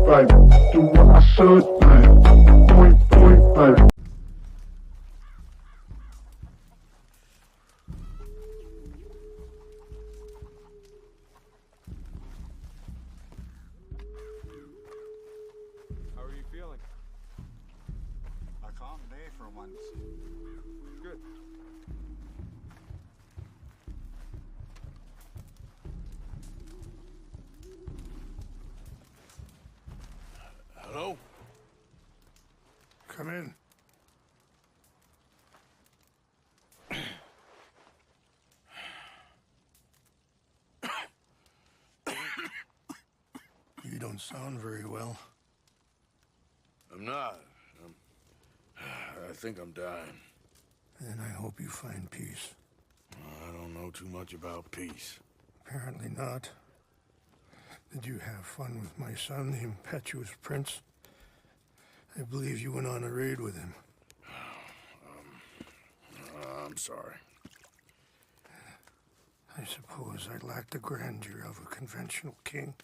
baby. Do what I said, baby. Baby. How are you feeling? A calm day for once. Good. Hello? Come in. You don't sound very well. I'm not. I think I'm dying. And I hope you find peace. I don't know too much about peace. Apparently not. Did you have fun with my son, the impetuous prince? I believe you went on a raid with him. I'm sorry. I suppose I lack the grandeur of a conventional king.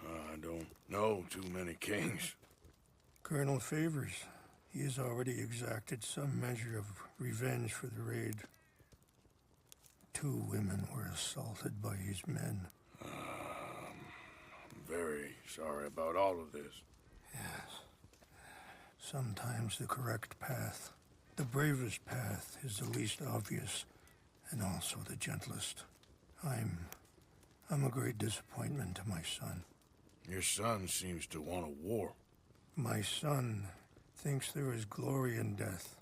I don't know too many kings. Colonel Favors, he has already exacted some measure of revenge for the raid. 2 women were assaulted by his men. I'm very sorry about all of this. Yes. Sometimes the correct path, the bravest path, is the least obvious, and also the gentlest. I'm a great disappointment to my son. Your son seems to want a war. My son thinks there is glory in death.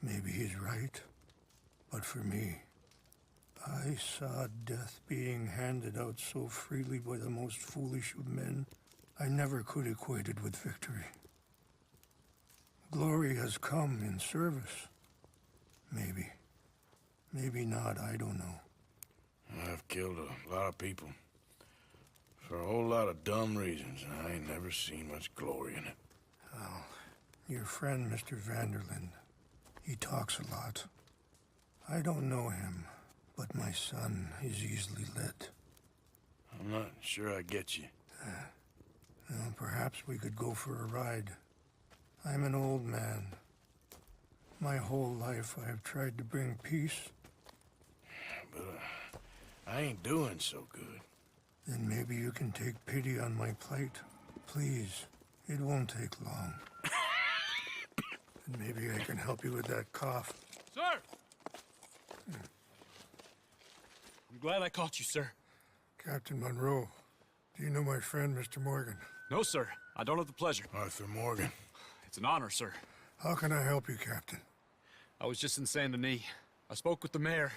Maybe he's right, but for me, I saw death being handed out so freely by the most foolish of men, I never could equate it with victory. Glory has come in service. Maybe. Maybe not, I don't know. I've killed a lot of people. For a whole lot of dumb reasons, and I ain't never seen much glory in it. Well, your friend, Mr. Vanderlyn, he talks a lot. I don't know him, but my son is easily led. I'm not sure I get you. Well, perhaps we could go for a ride. I'm an old man. My whole life I have tried to bring peace. But I ain't doing so good. Then maybe you can take pity on my plight. Please, it won't take long. And maybe I can help you with that cough. Sir! I'm glad I caught you, sir. Captain Monroe, do you know my friend, Mr. Morgan? No, sir. I don't have the pleasure. Arthur Morgan. It's an honor, sir. How can I help you, Captain? I was just in Saint Denis. I spoke with the mayor.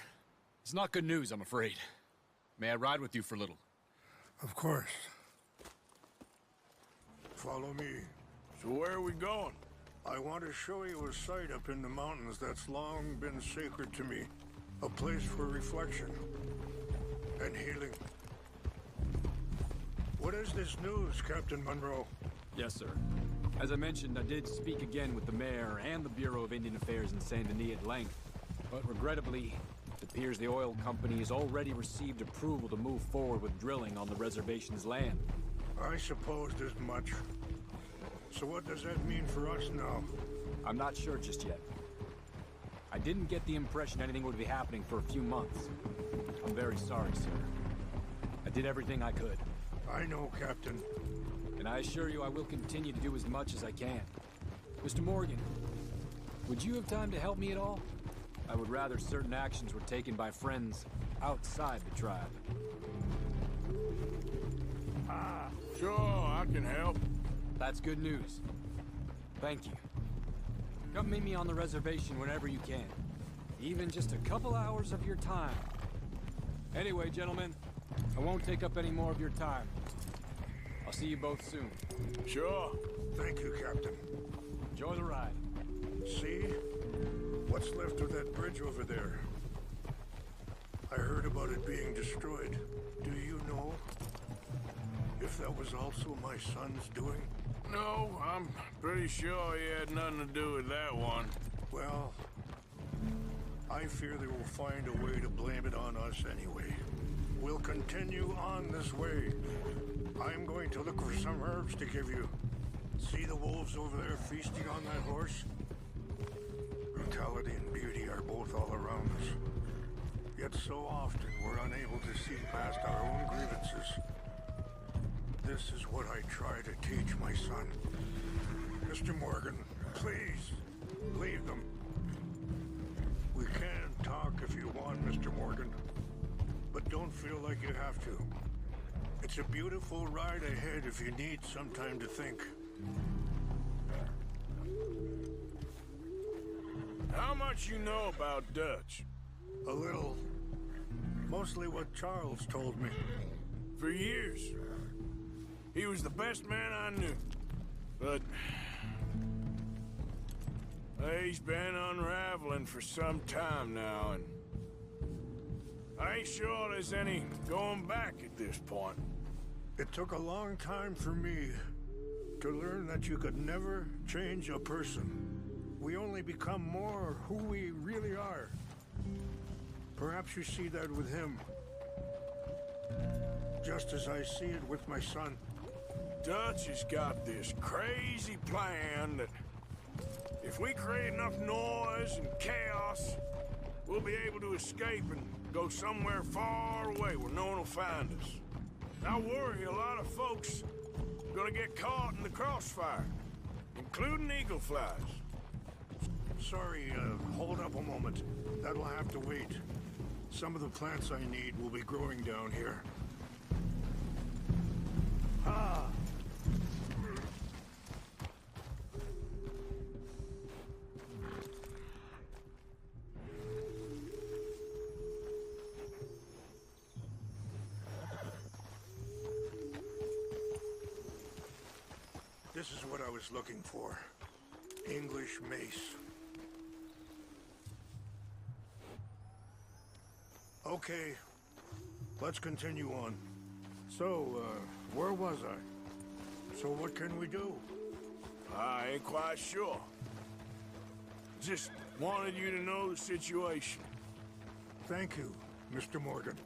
It's not good news, I'm afraid. May I ride with you for a little? Of course. Follow me. So where are we going? I want to show you a site up in the mountains that's long been sacred to me. A place for reflection and healing. What is this news, Captain Monroe? Yes, sir. As I mentioned, I did speak again with the mayor and the Bureau of Indian Affairs in Saint Denis at length. But regrettably, it appears the oil company has already received approval to move forward with drilling on the reservation's land. I supposed as much. So what does that mean for us now? I'm not sure just yet. I didn't get the impression anything would be happening for a few months. I'm very sorry, sir. I did everything I could. I know, Captain. And I assure you I will continue to do as much as I can. Mr. Morgan, would you have time to help me at all? I would rather certain actions were taken by friends outside the tribe. Sure, I can help. That's good news. Thank you. Come meet me on the reservation whenever you can. Even just a couple hours of your time. Anyway, gentlemen, I won't take up any more of your time. I'll see you both soon. Sure. Thank you, Captain. Enjoy the ride. See? What's left of that bridge over there? I heard about it being destroyed. Do you know if that was also my son's doing? No, I'm pretty sure he had nothing to do with that one. Well, I fear they will find a way to blame it on us anyway. We'll continue on this way. I'm going going to look for some herbs to give you. See the wolves over there feasting on that horse? Brutality and beauty are both all around us. Yet so often we're unable to see past our own grievances. This is what I try to teach my son. Mr. Morgan, please, leave them. We can talk if you want, Mr. Morgan. But don't feel like you have to. It's a beautiful ride ahead if you need some time to think. How much you know about Dutch? A little. Mostly what Charles told me. For years. He was the best man I knew. But... he's been unraveling for some time now, and... I ain't sure there's any going back at this point. It took a long time for me to learn that you could never change a person. We only become more who we really are. Perhaps you see that with him. Just as I see it with my son. Dutch has got this crazy plan that if we create enough noise and chaos, we'll be able to escape and go somewhere far away where no one will find us. I worry a lot of folks are gonna get caught in the crossfire, including eagle flies. Sorry, hold up a moment. That'll have to wait. Some of the plants I need will be growing down here. Ah! This is what I was looking for. English mace. Okay, let's continue on. So, where was I? So what can we do? I ain't quite sure. Just wanted you to know the situation. Thank you, Mr. Morgan.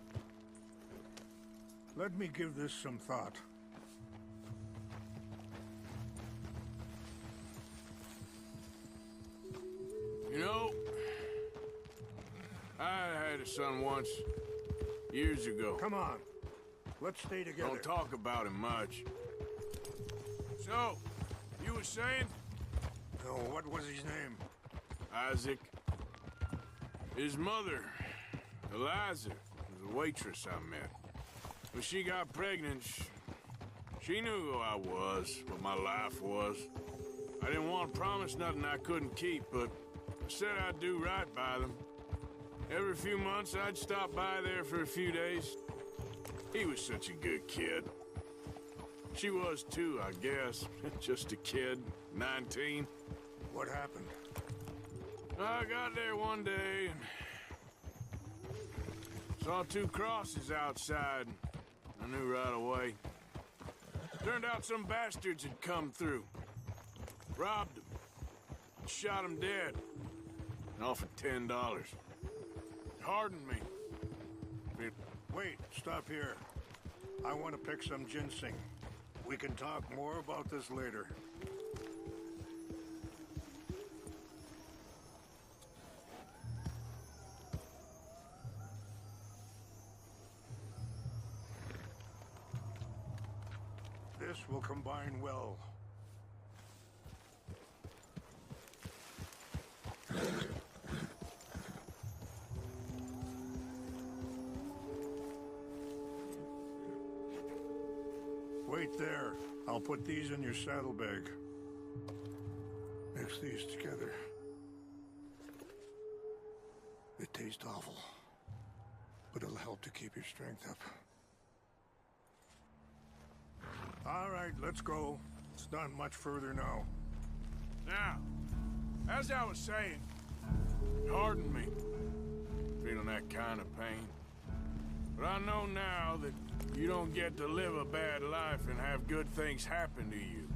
Let me give this some thought. You know, I had a son once, years ago. Come on, let's stay together. Don't talk about him much. So, you were saying? Oh, what was his name? Isaac. His mother, Eliza, was a waitress I met. When she got pregnant, she knew who I was, what my life was. I didn't want to promise nothing I couldn't keep, but I said I'd do right by them. Every few months, I'd stop by there for a few days. He was such a good kid. She was too, I guess. Just a kid, 19. What happened? I got there one day and saw two crosses outside. I knew right away. Turned out some bastards had come through. Robbed him. Shot him dead. And offered $10. Hardened me. Wait, stop here. I want to pick some ginseng. We can talk more about this later. This will combine well. Wait there. I'll put these in your saddlebag. Mix these together. It tastes awful, but it'll help to keep your strength up. All right, let's go. It's not much further now. Now, as I was saying, hardened me. Feeling that kind of pain. But I know now that you don't get to live a bad life and have good things happen to you.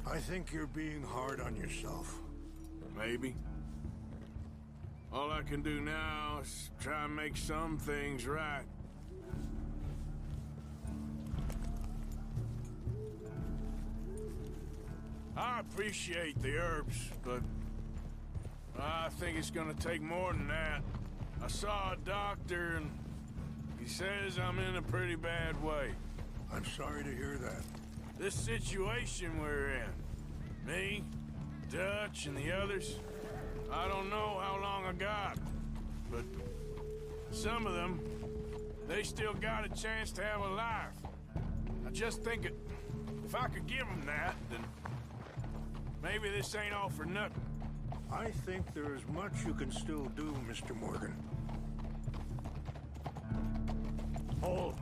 I think you're being hard on yourself. Maybe. All I can do now is try and make some things right. I appreciate the herbs, but I think it's gonna take more than that. I saw a doctor, and he says I'm in a pretty bad way. I'm sorry to hear that. This situation we're in, me, Dutch, and the others, I don't know how long I got, but some of them, they still got a chance to have a life. I just think if I could give them that, then maybe this ain't all for nothing. I think there is much you can still do, Mr. Morgan. Hold.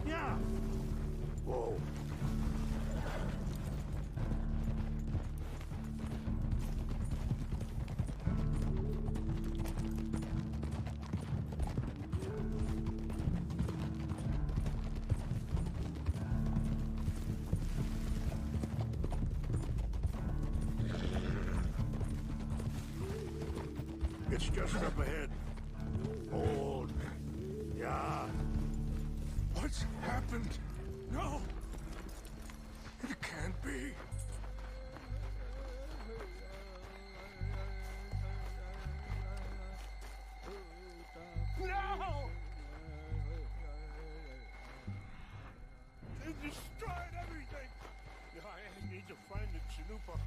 Yeah. Whoa. It's just up ahead. Hold. Yeah. What's happened? No! It can't be. No! They destroyed everything! I need to find the Chanupa.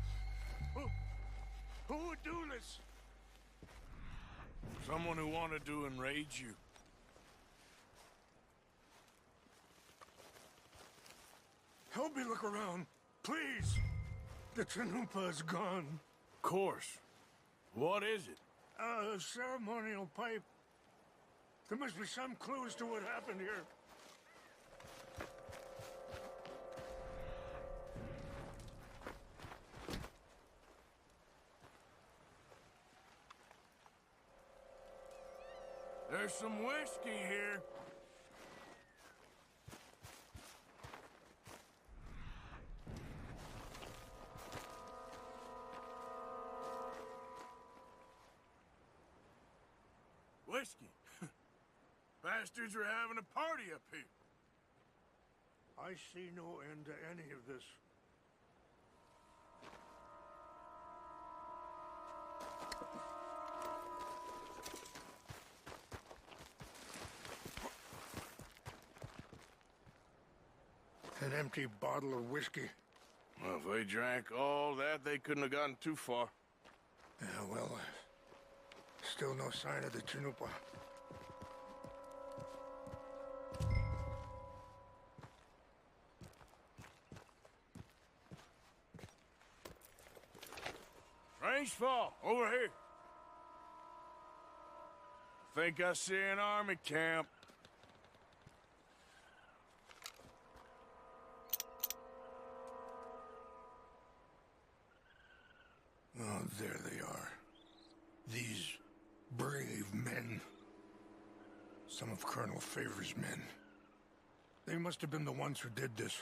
Who would do this? Someone who wanted to enrage you. Help me look around, please. The Chanupa is gone. Of course. What is it? A ceremonial pipe. There must be some clues to what happened here. There's some whiskey here. Whiskey? Bastards are having a party up here. I see no end to any of this. An empty bottle of whiskey. Well, if they drank all that, they couldn't have gotten too far. Yeah, well, still no sign of the Chanupa. Range fall, over here. Think I see an army camp. Oh, there they are. These brave men. Some of Colonel Favor's men. They must have been the ones who did this.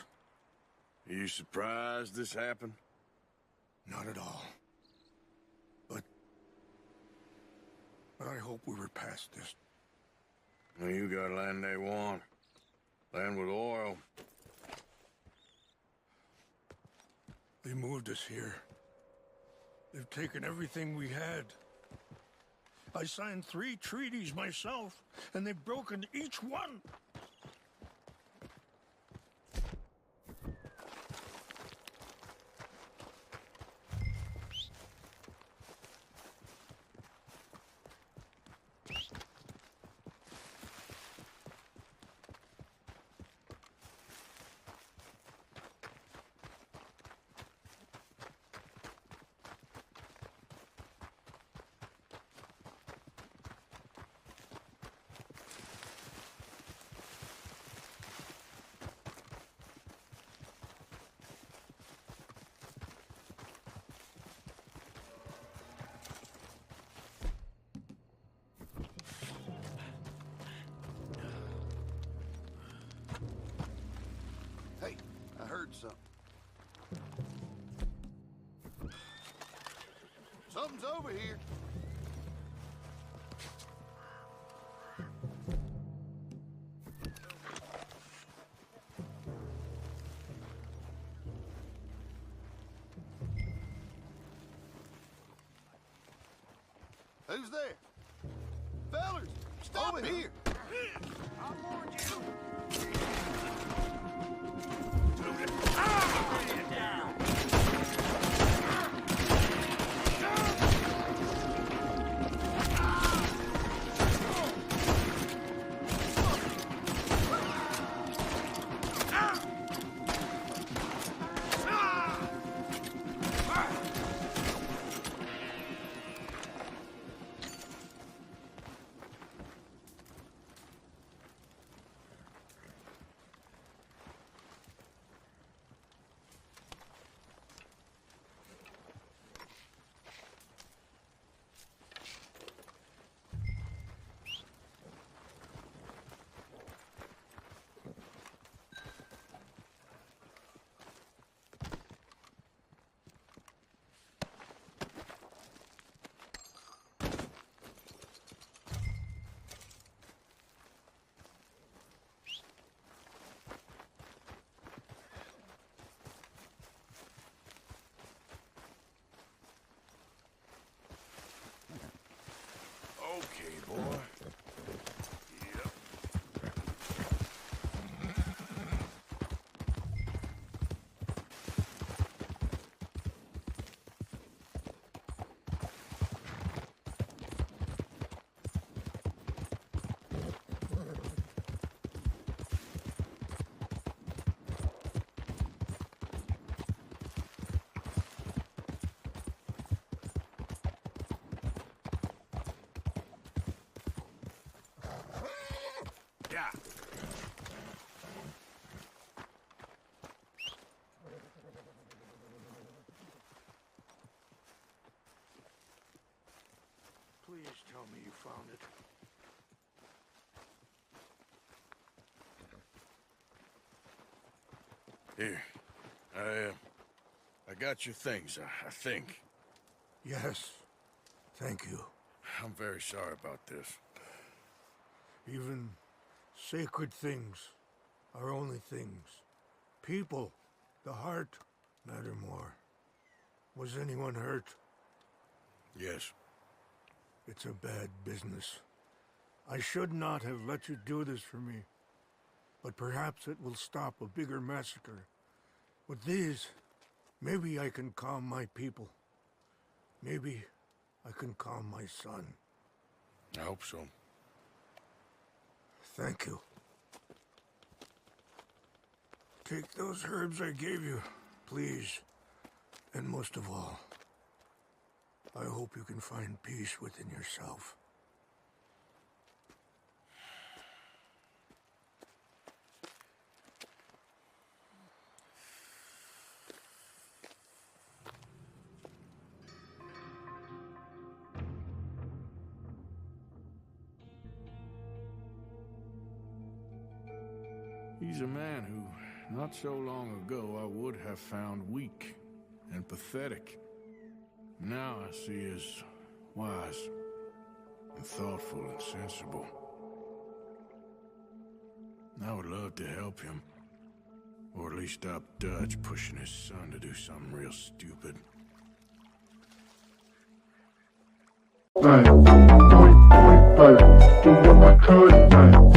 Are you surprised this happened? Not at all. But I hope we were past this. Well, you got land they want. Land with oil. They moved us here. They've taken everything we had. I signed 3 treaties myself, and they've broken each one. Hey, I heard something. Something's over here. Who's there? Fellers, stop over here. I warned you. Okay, boy. Yep. Yeah. Please tell me you found it. Here. I got your things, I think. Yes. Thank you. I'm very sorry about this. Even sacred things are only things. People, the heart, matter more. Was anyone hurt? Yes. It's a bad business. I should not have let you do this for me. But perhaps it will stop a bigger massacre. With these, maybe I can calm my people. Maybe I can calm my son. I hope so. Thank you. Take those herbs I gave you, please. And most of all, I hope you can find peace within yourself. He's a man who, not so long ago, I would have found weak and pathetic. Now I see as wise and thoughtful and sensible. I would love to help him, or at least stop Dutch pushing his son to do something real stupid. Do what I could,